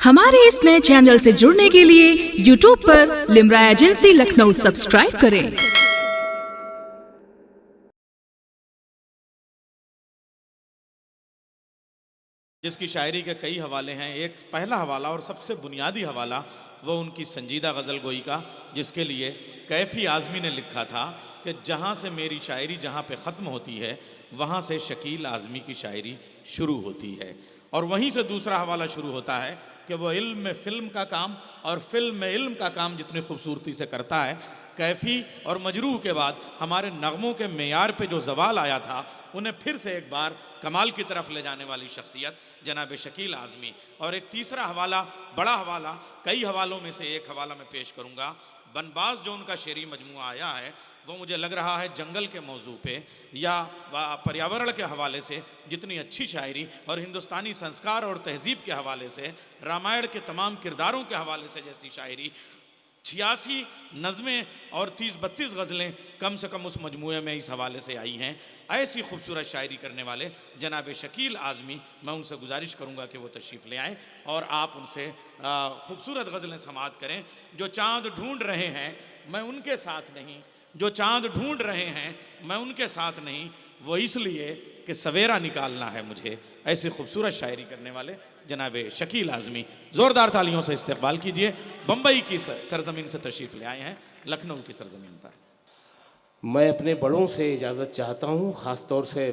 हमारे इस नए चैनल से जुड़ने के लिए YouTube पर लिम्रा एजेंसी लखनऊ सब्सक्राइब करें। जिसकी शायरी के कई हवाले हैं। एक पहला हवाला और सबसे बुनियादी हवाला वो उनकी संजीदा गज़ल गोई का, जिसके लिए कैफ़ी आज़मी ने लिखा था कि जहाँ से मेरी शायरी जहाँ पे ख़त्म होती है वहाँ से शकील आज़मी की शायरी शुरू होती है। और वहीं से दूसरा हवाला शुरू होता है कि वो इल्म में फ़िल्म का काम और फ़िल्म में इल्म का काम जितनी खूबसूरती से करता है, कैफ़ी और मजरूह के बाद हमारे नगमों के मेयार पे जो ज़वाल आया था उन्हें फिर से एक बार कमाल की तरफ ले जाने वाली शख्सियत जनाब शकील आज़मी। और एक तीसरा हवाला, बड़ा हवाला, कई हवालों में से एक हवाला मैं पेश करूँगा। बनबाज जो उनका शेरी मजमुआ आया है वो मुझे लग रहा है जंगल के मौजू पे या पर्यावरण के हवाले से जितनी अच्छी शायरी और हिंदुस्तानी संस्कार और तहजीब के हवाले से, रामायण के तमाम किरदारों के हवाले से जैसी शायरी, 86 नज़में और 30-32 गज़लें कम से कम उस मजमूए में इस हवाले से आई हैं। ऐसी खूबसूरत शायरी करने वाले जनाब शकील आज़मी, मैं उनसे गुजारिश करूँगा कि वो तशरीफ़ ले आएँ और आप उनसे खूबसूरत गज़लें समाअत करें। जो चाँद ढूंढ रहे हैं मैं उनके साथ नहीं, जो चाँद ढूंढ रहे हैं मैं उनके साथ नहीं, वो इसलिए कि सवेरा निकालना है मुझे। ऐसी खूबसूरत शायरी करने वाले जनाब शकील आज़मी, ज़ोरदार तालियों से इस्तकबाल कीजिए। बम्बई की सरजमीन से तशरीफ़ ले आए हैं लखनऊ की सरजमीन पर। मैं अपने बड़ों से इजाज़त चाहता हूँ, ख़ास तौर से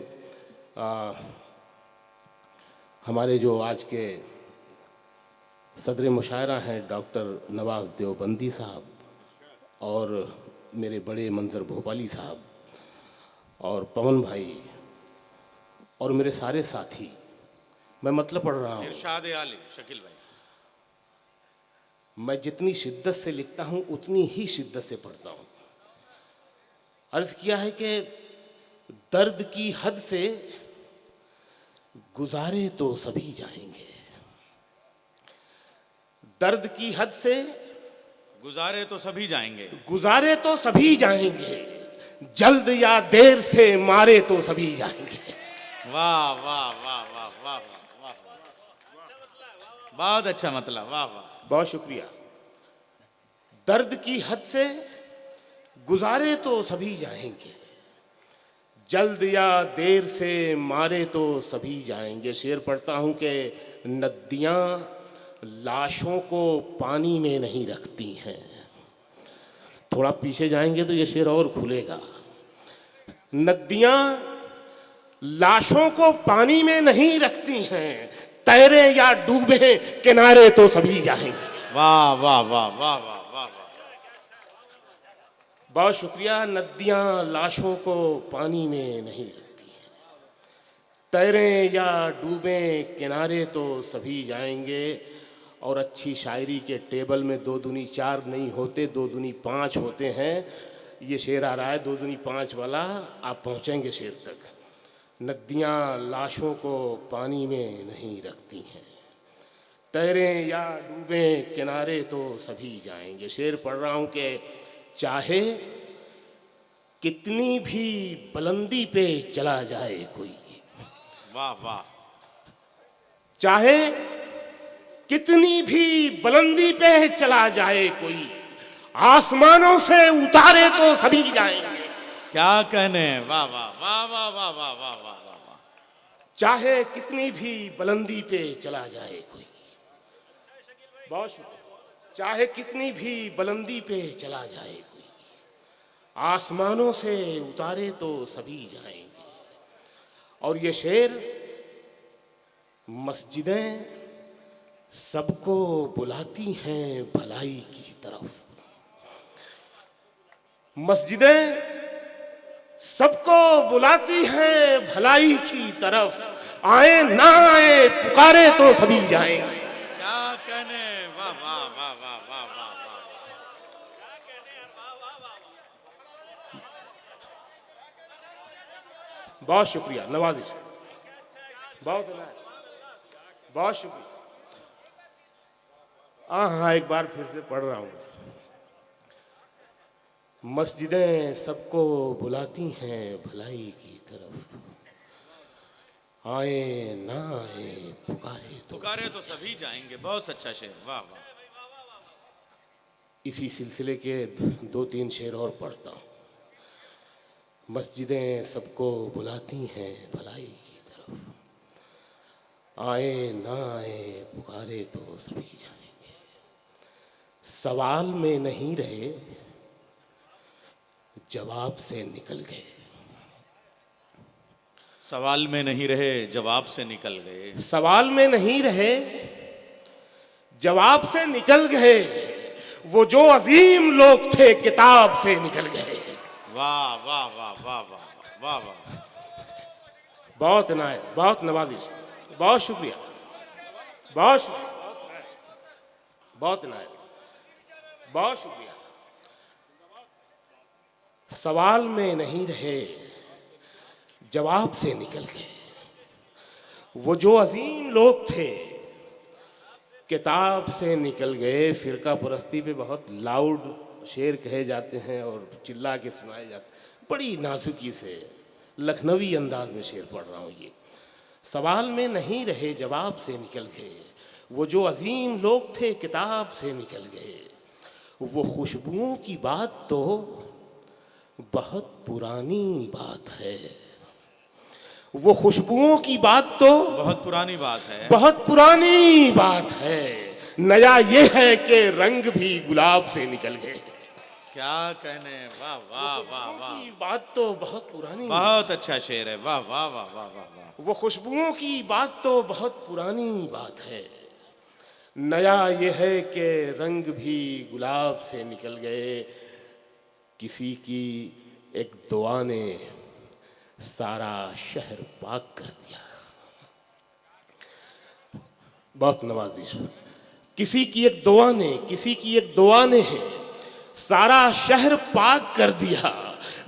हमारे जो आज के सदर मुशायरा हैं डॉक्टर नवाज़ देवबंदी साहब, और मेरे बड़े मंजर भोपाली साहब, और पवन भाई, और मेरे सारे साथी। मैं मतलब पढ़ रहा हूँ। इरशाद आली शकील भाई। मैं जितनी शिद्दत से लिखता हूँ उतनी ही शिद्दत से पढ़ता हूँ। अर्ज़ किया है कि दर्द की हद से गुजारे तो सभी जाएंगे, दर्द की हद से गुजारे तो सभी जाएंगे, गुजारे तो सभी जाएंगे, जल्द या देर से मारे तो सभी जाएंगे। वाह वाह वाह वाह वाह वाह वाह, बहुत अच्छा मतलब, वाह वाह, बहुत शुक्रिया। दर्द की हद से गुजारे तो सभी जाएंगे, जल्द या देर से मारे तो सभी जाएंगे। शेर पढ़ता हूँ कि नदियाँ लाशों को पानी में नहीं रखती हैं। थोड़ा पीछे जाएंगे तो ये शेर और खुलेगा। नदियाँ लाशों को पानी में नहीं रखती हैं, तैरे या डूबे किनारे तो सभी जाएंगे। वाह वाह वाह वाह वाह वाह, बहुत शुक्रिया। नदियाँ लाशों को पानी में नहीं रखती हैं, तैरें या डूबें किनारे तो सभी जाएंगे। और अच्छी शायरी के टेबल में 2 दूनी 4 नहीं होते, 2 दूनी 5 होते हैं। ये शेर आ रहा है 2 दूनी 5 वाला, आप पहुँचेंगे शेर तक। नदियाँ लाशों को पानी में नहीं रखती हैं, तैरें या डूबें किनारे तो सभी जाएंगे। शेर पढ़ रहा हूँ कि चाहे कितनी भी बुलंदी पे चला जाए कोई, वाह वाह, चाहे कितनी भी बुलंदी पे चला जाए कोई, आसमानों से उतारे तो सभी जाएंगे। क्या कहने, वाह वाह वाह वाह वाह वाह वाह वाह वाह, चाहे कितनी भी बुलंदी पे चला जाए कोई, बहुत शुक्रिया। चाहे कितनी भी बुलंदी पे चला जाए कोई, आसमानों से उतारे तो सभी जाएंगे। और ये शेर मस्जिदें सबको बुलाती हैं भलाई की तरफ, मस्जिदें सबको बुलाती हैं भलाई की तरफ, आए ना आए पुकारे तो सभी जाएंगे। क्या कहने, वाह वाह वाह वाह वाह वाह वाह, बहुत शुक्रिया, नवाजिश, बहुत शुक्रिया। हाँ, एक बार फिर से पढ़ रहा हूँ। मस्जिदें सबको बुलाती हैं भलाई की तरफ, आए ना आए पुकारे तो सभी जाएंगे। बहुत अच्छा शेर, वाह वाह। इसी सिलसिले के दो तीन शेर और पढ़ता हूँ। मस्जिदें सबको बुलाती हैं भलाई की तरफ, आए ना आए पुकारे तो सभी जाएंगे। सवाल में नहीं रहे जवाब से निकल गए। सवाल में नहीं रहे जवाब से निकल गए। सवाल में नहीं रहे जवाब से निकल गए, वो जो अजीम लोग थे किताब से निकल गए। वाह वाह वाह वाह वाह वाह वाह। बहुत इनायत, बहुत नवाजिश, बहुत शुक्रिया, बहुत शुक्रिया, बहुत इनायत, बहुत शुक्रिया। सवाल में नहीं रहे जवाब से निकल गए, वो जो अजीम लोग थे किताब से निकल गए। फिरका परस्ती पे बहुत लाउड शेर कहे जाते हैं और चिल्ला के सुनाए जाते हैं। बड़ी नाजुकी से लखनवी अंदाज में शेर पढ़ रहा हूँ ये। सवाल में नहीं रहे जवाब से निकल गए, वो जो अजीम लोग थे किताब से निकल गए। वो खुशबुओं की बात तो बहुत पुरानी बात है, वो खुशबुओं की बात तो बहुत पुरानी बात है, बहुत पुरानी बात है। नया ये है कि रंग भी गुलाब से निकल गए। क्या कहने, वाह वाह वाह वाह। की बात तो बहुत पुरानी, बहुत अच्छा शेर है, वाह वाह वाह वाह वाह वाह। वो खुशबुओं की बात तो बहुत पुरानी बात है। नया ये है कि रंग भी गुलाब से निकल गए। किसी की एक दुआ ने सारा शहर पाक कर दिया। बहुत नवाजिश। किसी की एक दुआ ने, किसी की एक दुआ ने सारा शहर पाक कर दिया।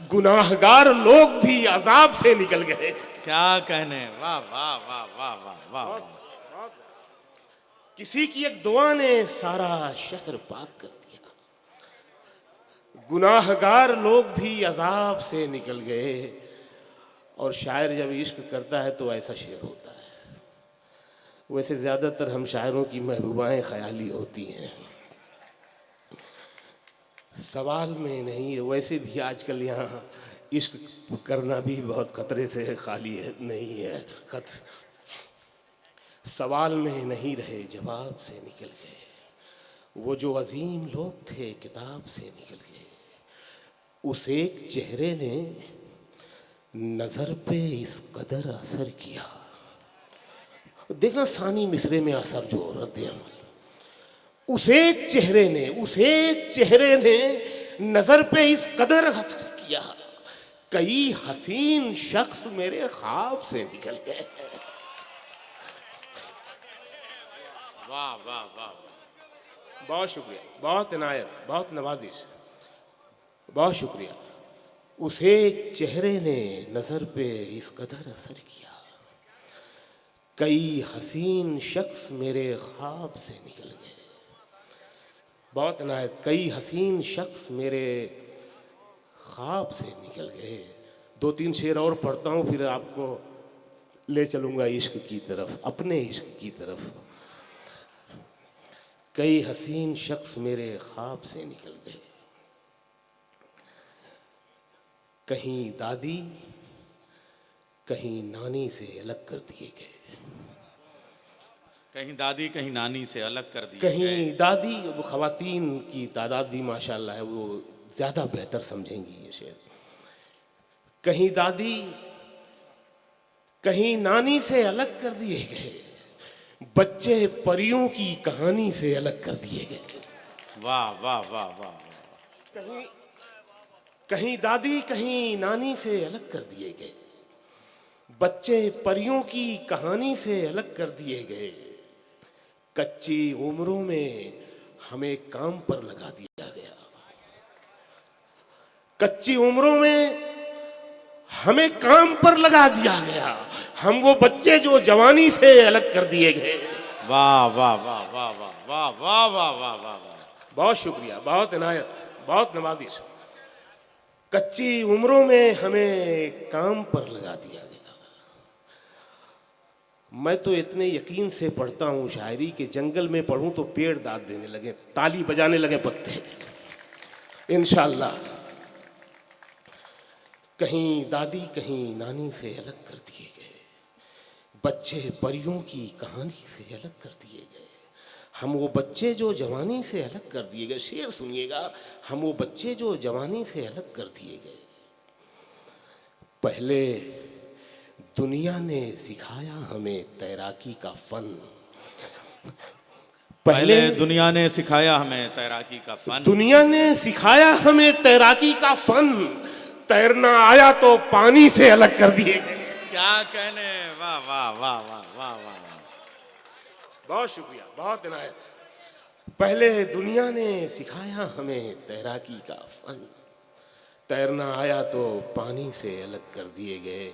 गुनाहगार लोग भी अजाब से निकल गए। क्या कहने, वाह वाह वाह वाह वाह वाह वाह। किसी की एक दुआ ने सारा शहर पाक कर दिया। गुनाहगार लोग भी अजाब से निकल गए। और शायर जब इश्क करता है तो ऐसा शेर होता है। वैसे ज़्यादातर हम शायरों की महबूबाएं ख्याली होती हैं, सवाल में नहीं। वैसे भी आजकल यहाँ इश्क करना भी बहुत खतरे से खाली है, नहीं है सवाल में नहीं रहे जवाब से निकल गए। वो जो अजीम लोग थे किताब से निकल गए। उस एक चेहरे ने नजर पे इस कदर असर किया। देखना सानी मिसरे में असर जो रद्द अमल। उस एक चेहरे ने, उस एक चेहरे ने नजर पे इस कदर असर किया, कई हसीन शख्स मेरे ख्वाब से निकल गए। वाह वाह वाह। बहुत शुक्रिया, बहुत इनायत, बहुत नवाजिश, बहुत शुक्रिया। उस एक चेहरे ने नजर पे इस कदर असर किया, कई हसीन शख्स मेरे ख्वाब से निकल गए। बहुत इनायत, कई हसीन शख्स मेरे ख्वाब से निकल गए। दो तीन शेर और पढ़ता हूँ, फिर आपको ले चलूँगा इश्क की तरफ, अपने इश्क की तरफ। कई हसीन शख्स मेरे ख्वाब से निकल गए। कहीं दादी कहीं नानी से अलग कर दिए गए। कहीं दादी कहीं नानी से अलग कर दिए कहीं गए। दादी, वो ख़वातीन की तादाद भी माशाल्लाह है, वो ज़्यादा बेहतर समझेंगी ये शेर। कहीं दादी कहीं नानी से अलग कर दिए गए। बच्चे परियों की कहानी से अलग कर दिए गए। वाह वाह वाह वाह। कहीं कहीं दादी कहीं नानी से अलग कर दिए गए। बच्चे परियों की कहानी से अलग कर दिए गए। कच्ची उम्रों में हमें काम पर लगा दिया गया। कच्ची उम्रों में हमें काम पर लगा दिया गया। हम वो बच्चे जो जवानी से अलग कर दिए गए। वाह वाह वाह वाह वाह वाह वाह वाह वाह वाह। बहुत शुक्रिया, बहुत इनायत, बहुत नवाजिश। कच्ची उम्रों में हमें काम पर लगा दिया गया। मैं तो इतने यकीन से पढ़ता हूँ शायरी के जंगल में पढ़ूं तो पेड़ दाद देने लगे, ताली बजाने लगे पत्ते, इंशाअल्लाह। कहीं दादी कहीं नानी से अलग कर दिए गए, बच्चे परियों की कहानी से अलग कर दिए गए। हम वो बच्चे जो जवानी से अलग कर दिए गए, शेर सुनिएगा, हम वो बच्चे जो जवानी से अलग कर दिए गए। पहले दुनिया ने सिखाया हमें तैराकी का फन, पहले दुनिया ने सिखाया हमें तैराकी का फन, दुनिया ने सिखाया हमें तैराकी का फन, तैरना आया तो पानी से अलग कर दिए गए। क्या कहने, वाह वाह वाह वाह वाह वाह, बहुत शुक्रिया, बहुत इनायत। पहले दुनिया ने सिखाया हमें तैराकी का फन, तैरना आया तो पानी से अलग कर दिए गए।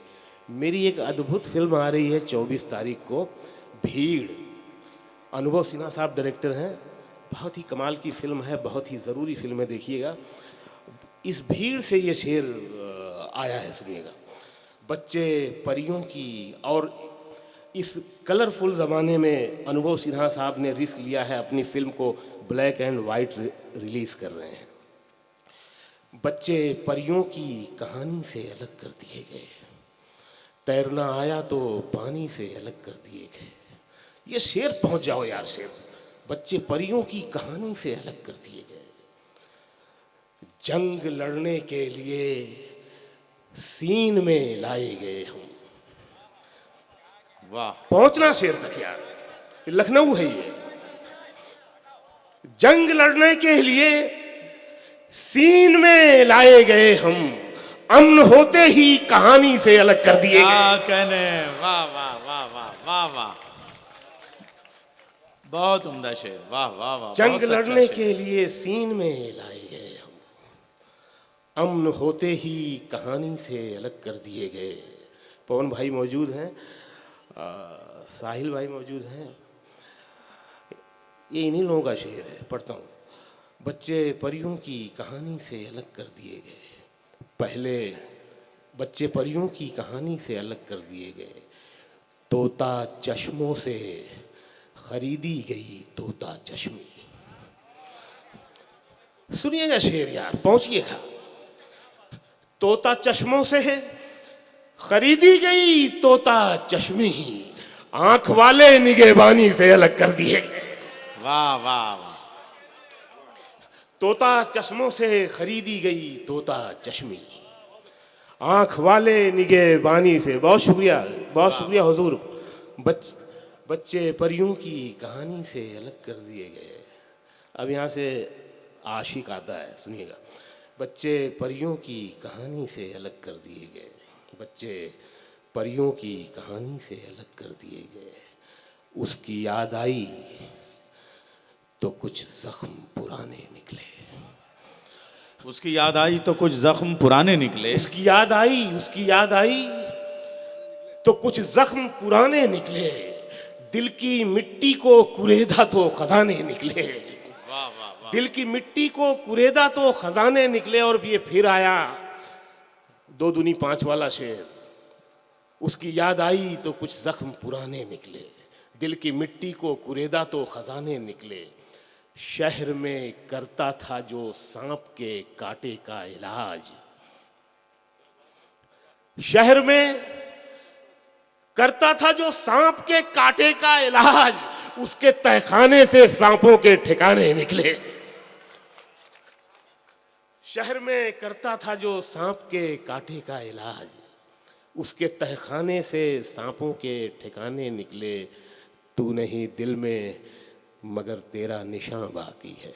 मेरी एक अद्भुत फिल्म आ रही है 24 तारीख को, भीड़। अनुभव सिन्हा साहब डायरेक्टर हैं, बहुत ही कमाल की फिल्म है, बहुत ही ज़रूरी फिल्म है, देखिएगा। इस भीड़ से ये शेर आया है, सुनिएगा। बच्चे परियों की, और इस कलरफुल ज़माने में अनुभव सिन्हा साहब ने रिस्क लिया है, अपनी फिल्म को ब्लैक एंड वाइट रिलीज़ कर रहे हैं। बच्चे परियों की कहानी से अलग कर दिए गए, तैरना आया तो पानी से अलग कर दिए गए। ये शेर पहुंच जाओ यार, शेर। बच्चे परियों की कहानी से अलग कर दिए गए, जंग लड़ने के लिए सीन में लाए गए हम। वाह, पहुंचना शेर तक यार, ये लखनऊ है ये। जंग लड़ने के लिए सीन में लाए गए हम, अमन होते ही कहानी से अलग कर दिए क्या गए। कहने, वाह वाह वाह वाह वाह वाह, बहुत उम्दा शेर, वाह वाह वाह। जंग लड़ने के लिए सीन में लाए गए हम, अमन होते ही कहानी से अलग कर दिए गए। पवन भाई मौजूद हैं, साहिल भाई मौजूद हैं, ये इन्हीं लोगों का शेर है, पढ़ता हूँ। बच्चे परियों की कहानी से अलग कर दिए गए, पहले बच्चे परियों की कहानी से अलग कर दिए गए। तोता चश्मों से खरीदी गई तोता चश्मी। सुनिएगा शेर यार, पहुंचिएगा। तोता चश्मों से खरीदी गई तोता चश्मी, आंख वाले निगहबानी से अलग कर दिए गए। वाह वाह वाह, तोता चश्मों से खरीदी गई तोता चश्मी, आंख वाले निगहबानी से। बहुत शुक्रिया, बहुत शुक्रिया हुजूर। बच्चे परियों की कहानी से अलग कर दिए गए। अब यहाँ से आशिक आता है, सुनिएगा। बच्चे परियों की कहानी से अलग कर दिए गए, बच्चे परियों की कहानी से अलग कर दिए गए। उसकी याद आई तो कुछ जख्म पुराने निकले, उसकी याद आई तो कुछ जख्म पुराने निकले। उसकी याद आई, उसकी याद आई तो कुछ जख्म पुराने निकले। दिल की मिट्टी को कुरेदा तो खजाने निकले। वाह वाह वाह, दिल की मिट्टी को कुरेदा तो खजाने निकले। और ये फिर आया 2 दूनी 5 वाला शेर। उसकी याद आई तो कुछ जख्म पुराने निकले, दिल की मिट्टी को कुरेदा तो खजाने निकले। शहर में करता था जो सांप के कांटे का इलाज, शहर में करता था जो सांप के कांटे का इलाज, उसके तहखाने से सांपों के ठिकाने निकले। शहर में करता था जो सांप के कांटे का इलाज, उसके तहखाने से सांपों के ठिकाने निकले। तू नहीं दिल में मगर तेरा निशान बाकी है,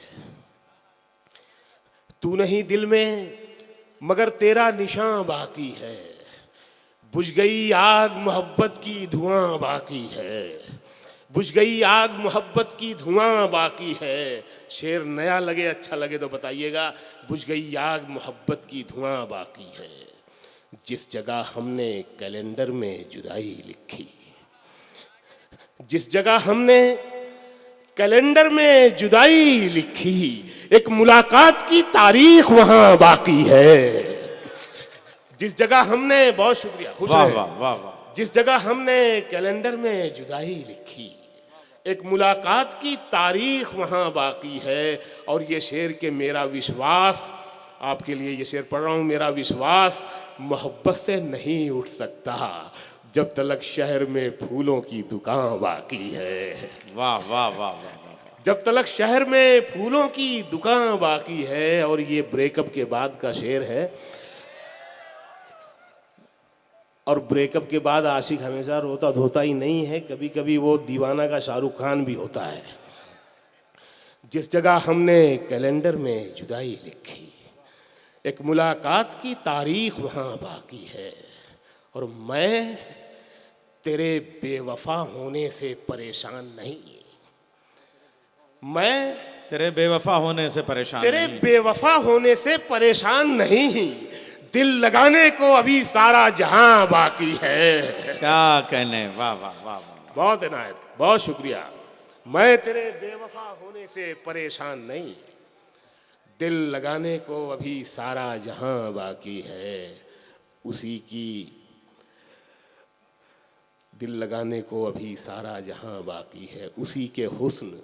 तू नहीं दिल में मगर तेरा निशान बाकी है। बुझ गई आग मोहब्बत की धुआं बाकी है, बुझ गई आग मोहब्बत की धुआं बाकी है। शेर नया लगे, अच्छा लगे तो बताइएगा। बुझ गई आग मोहब्बत की धुआं बाकी है। जिस जगह हमने कैलेंडर में जुदाई लिखी, जिस जगह हमने कैलेंडर में जुदाई लिखी, एक मुलाकात की तारीख वहां बाकी है। जिस जगह हमने, बहुत शुक्रिया, खुश वाह रहे। वाह वाह वाह, जिस जगह हमने कैलेंडर में जुदाई लिखी, एक मुलाकात की तारीख वहाँ बाकी है। और ये शेर के मेरा विश्वास, आपके लिए ये शेर पढ़ रहा हूँ, मेरा विश्वास मोहब्बत से नहीं उठ सकता जब तलक शहर में फूलों की दुकान बाकी है। वाह वाह वाह वाह, जब तलक शहर में फूलों की दुकान बाकी है। और ये ब्रेकअप के बाद का शेर है। और ब्रेकअप के बाद आशिक हमेशा रोता धोता ही नहीं है, कभी कभी वो दीवाना का शाहरुख खान भी होता है। जिस जगह हमने कैलेंडर में जुदाई लिखी, एक मुलाकात की तारीख वहाँ बाकी है। और मैं तेरे बेवफा होने से परेशान नहीं, मैं तेरे बेवफा होने से परेशान तेरे नहीं। बेवफा होने से परेशान नहीं, दिल लगाने को अभी सारा जहां बाकी है। क्या कहने, वाह वाह वाह वाह। बहुत इनायत, बहुत शुक्रिया। मैं तेरे बेवफा होने से परेशान नहीं, दिल लगाने को अभी सारा जहां बाकी है। उसी की दिल लगाने को अभी सारा जहां बाकी है। उसी के हुस्न,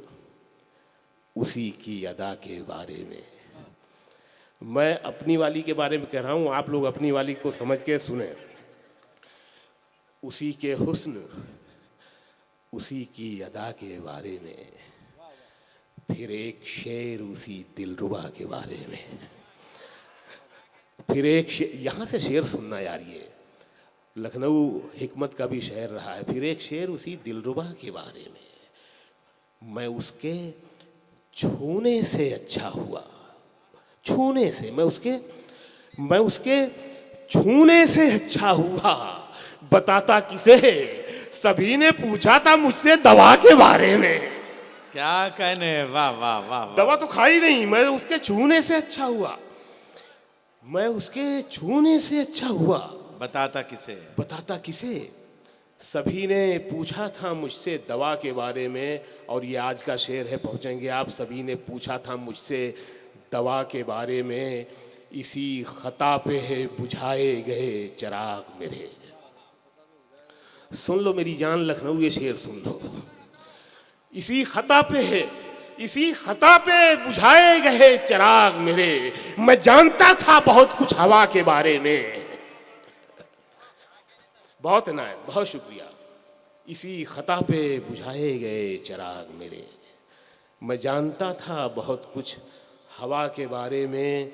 उसी की अदा के बारे में। मैं अपनी वाली के बारे में कह रहा हूँ, आप लोग अपनी वाली को समझ के सुने। उसी के हुस्न, उसी की अदा के बारे में, फिर एक शेर उसी दिलरुबा के बारे में। फिर एक शेर, यहाँ से शेर सुनना यार, ये लखनऊ हिकमत का भी शेर रहा है। फिर एक शेर उसी दिलरुबा के बारे में, मैं उसके छूने से अच्छा हुआ, छूने से, मैं उसके छूने से अच्छा हुआ। बताता किसे, सभी ने पूछा था मुझसे दवा के बारे में। क्या कहने, वाह वाह वाह वाह। दवा तो खाई नहीं, मैं उसके छूने से अच्छा हुआ, मैं उसके छूने से अच्छा हुआ। बताता किसे, बताता किसे, सभी ने पूछा था मुझसे दवा के बारे में। और ये आज का शेर है, पहुंचेंगे आप। सभी ने पूछा था मुझसे दवा के बारे में, इसी खता पे है बुझाए गए चिराग मेरे। सुन लो मेरी जान लखनऊ, ये शेर सुन लो। इसी खता पे है, इसी खता पे बुझाए गए चिराग मेरे। मैं जानता था बहुत कुछ हवा के बारे में। बहुत इनायत, बहुत शुक्रिया। इसी खता पे बुझाए गए चिराग मेरे, मैं जानता था बहुत कुछ हवा के बारे में।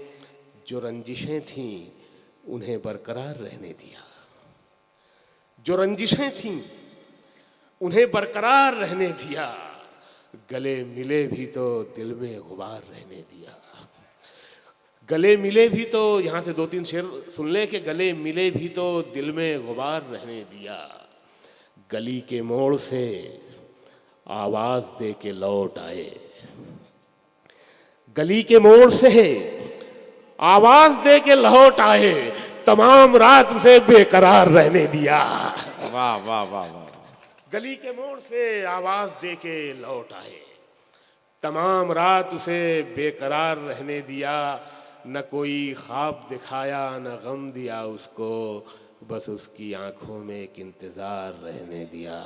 जो रंजिशें थीं उन्हें बरकरार रहने दिया, जो रंजिशें थीं उन्हें बरकरार रहने दिया। गले मिले भी तो दिल में गुबार रहने दिया। गले मिले भी तो, यहाँ से दो तीन शेर सुन ले, कि गले मिले भी तो दिल में गुबार रहने दिया। गली के मोड़ से आवाज दे के लौट आए, गली के मोड़ से आवाज दे के लौट आए। तमाम रात उसे बेकरार रहने दिया। वाह वाह वाह वाह। गली के मोड़ से आवाज दे के लौट आए, तमाम रात उसे बेकरार रहने दिया। न कोई ख्वाब दिखाया, न गम दिया उसको, बस उसकी आंखों में एक इंतजार रहने दिया।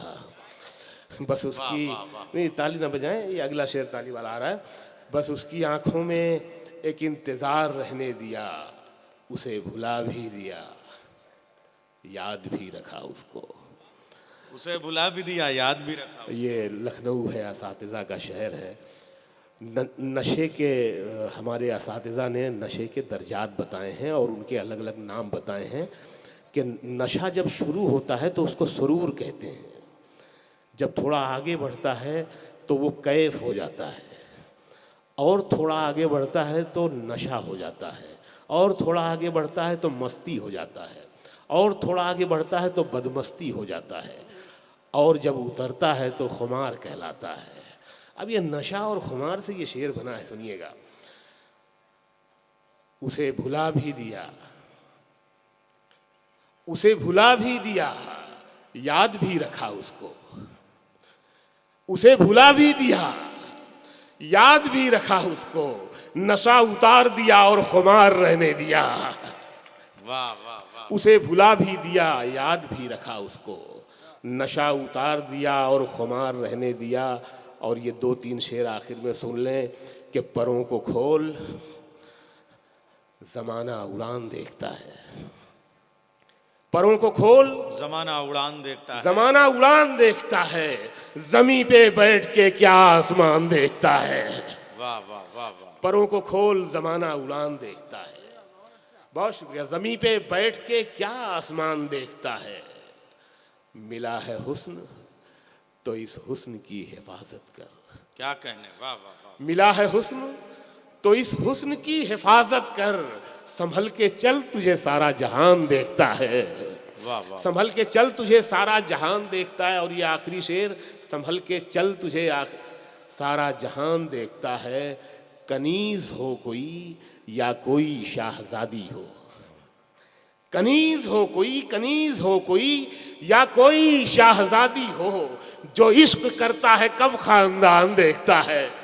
बस उसकी, नहीं ताली ना बजाएं, ये अगला शेर ताली वाला आ रहा है। बस उसकी आंखों में एक इंतजार रहने दिया। उसे भुला भी दिया, याद भी रखा उसको। उसे भुला भी दिया, याद भी रखा। ये लखनऊ है, असातिज़ा का शहर है। नशे के, हमारे असातिज़ा ने नशे के दर्जात बताए हैं और उनके अलग अलग नाम बताए हैं। कि नशा जब शुरू होता है तो उसको सुरूर कहते हैं, जब थोड़ा आगे बढ़ता है तो वो कैफ हो जाता है, और थोड़ा आगे बढ़ता है तो नशा हो जाता है, और थोड़ा आगे बढ़ता है तो मस्ती हो जाता है, और थोड़ा आगे बढ़ता है तो बदमस्ती हो जाता है, और जब उतरता है तो खुमार कहलाता है। अब ये नशा और खुमार से ये शेर बना है, सुनिएगा। उसे भुला भी दिया, उसे भुला भी दिया, याद भी रखा उसको। उसे भुला भी दिया, याद भी रखा उसको। नशा उतार दिया और खुमार रहने दिया। वाह वाह वाह। उसे भुला भी दिया, याद भी रखा उसको, नशा उतार दिया और खुमार रहने दिया। और ये 2-3 शेर आखिर में सुन लें कि परों को खोल जमाना उड़ान देखता है, परों को खोल जमाना उड़ान देखता है, जमाना उड़ान देखता है, जमी पे बैठ के क्या आसमान देखता है। वाह वाह वाह वाह। परों को खोल जमाना उड़ान देखता है। बहुत शुक्रिया। जमी पे बैठ के क्या आसमान देखता है, मिला है हुस्न तो इस हुस्न की हिफाजत कर। क्या कहने, वाह वाह वाह। मिला है हुस्न तो इस हुस्न की हिफाजत कर, संभल के चल तुझे सारा जहान देखता है। वाह वाह। संभल के चल तुझे सारा जहान देखता है। और ये आखिरी शेर, संभल के चल तुझे सारा जहान देखता है। कनीज हो कोई या कोई शाहजादी हो, कनीज हो कोई, कनीज हो कोई या कोई शाहजादी हो, जो इश्क करता है कब खानदान देखता है।